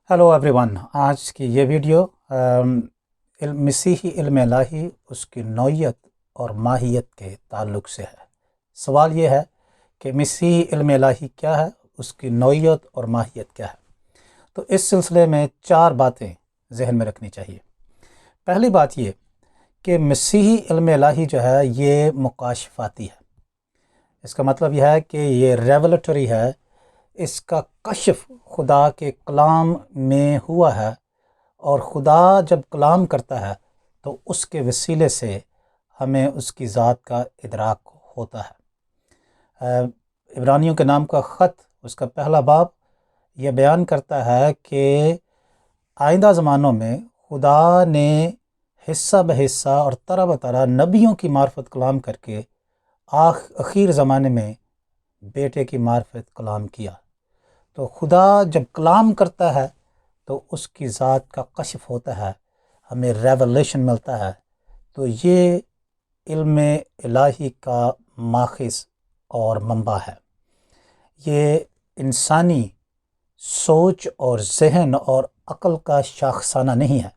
Hello everyone. आज की ये वीडियो मसीही इल्म इलाही उसकी नौइयत और माहियत के ताल्लुक़ से है। सवाल ये है कि मसीही इल्म इलाही क्या है, उसकी नौइयत और माहियत क्या है। तो इस सिलसिले में 4 बातें जहन में रखनी चाहिए। पहली बात ये कि मसीही इल्म इलाही जो है ये मुकाशफाती है। इसका मतलब यह है कि ये रेवलेटरी है, इसका कश्फ खुदा के कलाम में हुआ है, और खुदा जब कलाम करता है तो उसके वसीले से हमें उसकी ज़ात का इदराक होता है। इब्रानियों के नाम का ख़त उसका पहला बाब यह बयान करता है कि आइंदा ज़मानों में खुदा ने हिस्सा बहिस्सा और तरह बतरह नबियों की मार्फत कलाम करके आखिर ज़माने में बेटे की मार्फत कलाम किया। तो खुदा जब कलाम करता है तो उसकी ज़ात का कश्फ होता है, हमें रेवलेशन मिलता है। तो ये इल्म इलाही का माखिज़ और मंबा है। ये इंसानी सोच और जहन और अक़ल का शाखसाना नहीं है,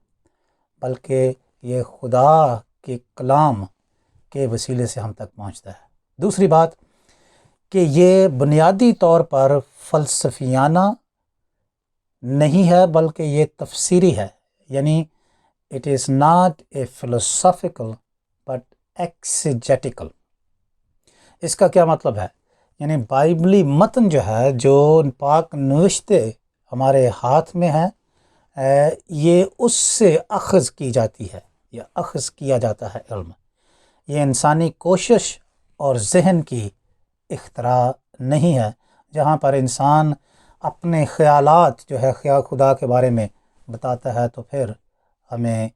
बल्कि ये खुदा के कलाम के वसीले से हम तक पहुँचता है। दूसरी बात कि ये बुनियादी तौर पर फ़लसफ़ियाना नहीं है, बल्कि ये तफसीरी है, यानी it is not a philosophical but exegetical. इसका क्या मतलब है? यानी बाइबली मतन जो है, जो पाक नविश्ते हमारे हाथ में है, ये उससे अख़ज़ की जाती है या अख़ज़ किया जाता है इल्म। ये इंसानी कोशिश और जहन की इख्तरा नहीं है, जहाँ पर इंसान अपने ख़यालात जो है खुदा के बारे में बताता है तो फिर हमें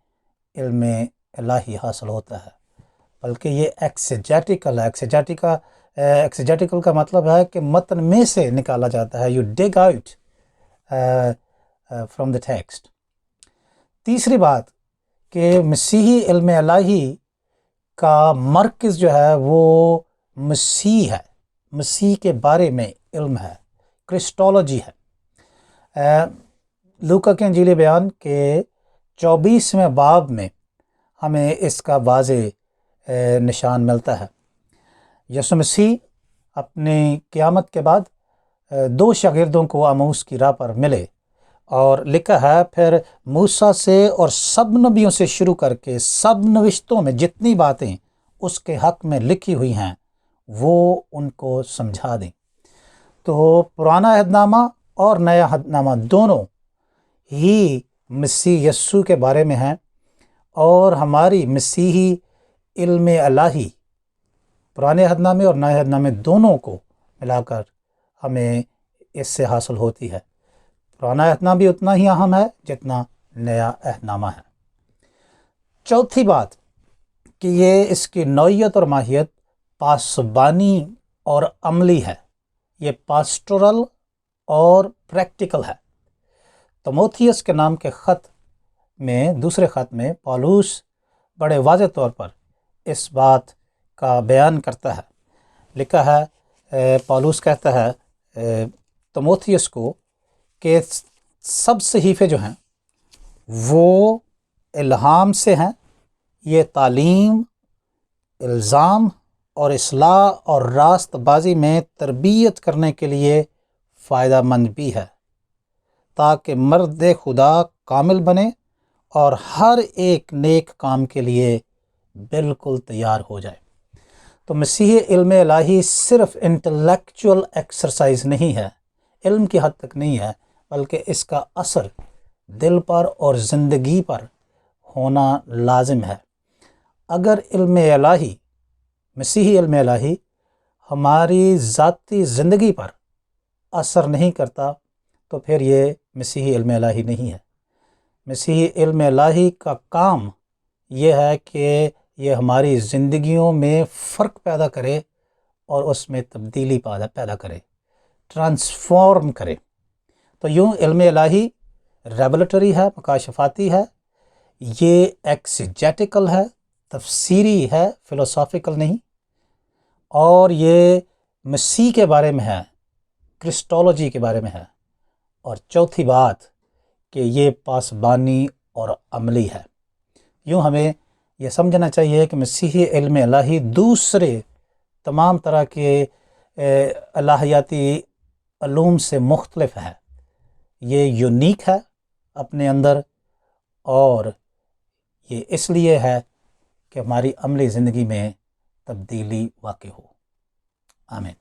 इल्म इलाही हासिल होता है, बल्कि ये एक्सेजेटिकल है। एक्सेजेटिकल का मतलब है कि मतन में से निकाला जाता है, you dig out from the text. तीसरी बात कि मसीही इल्म इलाही का मरकज़ जो है वो मसीह है, मसीह के बारे में इल्म है, क्रिस्टोलॉजी है। लूका के इंजील बयान के 24वें बाब में हमें इसका वाज़े निशान मिलता है। यसु मसीह अपनी क़यामत के बाद 2 शागिर्दों को आमूस की राह पर मिले, और लिखा है फिर मूसा से और सब नबियों से शुरू करके सब नविश्तों में जितनी बातें उसके हक़ में लिखी हुई हैं वो उनको समझा दें। तो पुराना अहदनामा और नया अहदनामा दोनों ही मसीह यस्सु के बारे में हैं, और हमारी मसीही इल्म इलाही पुराने अहदनामे और नए अहदनामे दोनों को मिलाकर हमें इससे हासिल होती है। पुराना अहदनामा भी उतना ही अहम है जितना नया अहदनामा है। चौथी बात कि ये इसकी नौइयत और माहियत पासबानी और अमली है, ये पास्टोरल और प्रैक्टिकल है। तीमुथियुस के नाम के ख़त में, दूसरे ख़त में पौलुस बड़े वाज़ेह तौर पर इस बात का बयान करता है। लिखा है, पौलुस कहता है तीमुथियुस को कि सब सहीफ़े जो हैं वो इल्हाम से हैं, ये तालीम, इल्ज़ाम और इस्लाह और रास्तबाजी में तरबियत करने के लिए फ़ायदा मंद भी है, ताकि मर्द खुदा कामिल बने और हर एक नेक काम के लिए बिल्कुल तैयार हो जाए। तो मसीही इल्म इलाही सिर्फ़ इंटेलेक्चुअल एक्सरसाइज नहीं है, इल्म की हद तक नहीं है, बल्कि इसका असर दिल पर और ज़िंदगी पर होना लाजिम है। अगर इल्म इलाही, मसीही इल्म इलाही हमारी ज़ाती ज़िंदगी पर असर नहीं करता तो फिर ये मसीही इल्म इलाही नहीं है। मसीही इल्म इलाही का काम ये है कि ये हमारी ज़िंदगियों में फ़र्क पैदा करे और उसमें तब्दीली पैदा करे, ट्रांसफॉर्म करे। तो यूँ इल्म इलाही रेवलेटरी है, मुकाशफाती है, ये एक्सेजेटिकल है, तफसीरी है, फ़िलोसॉफ़िकल नहीं, और ये मसीह के बारे में है, क्रिस्टोलॉजी के बारे में है। और चौथी बात کہ یہ پاسبانی اور عملی ہے۔ یوں ہمیں یہ سمجھنا چاہیے کہ مسیحی علم الہی دوسرے تمام طرح کے الہیاتی علوم سے مختلف ہے، یہ یونیک ہے اپنے اندر، اور یہ اس لیے ہے کہ ہماری عملی زندگی میں تبدیلی واقع ہو۔ آمین۔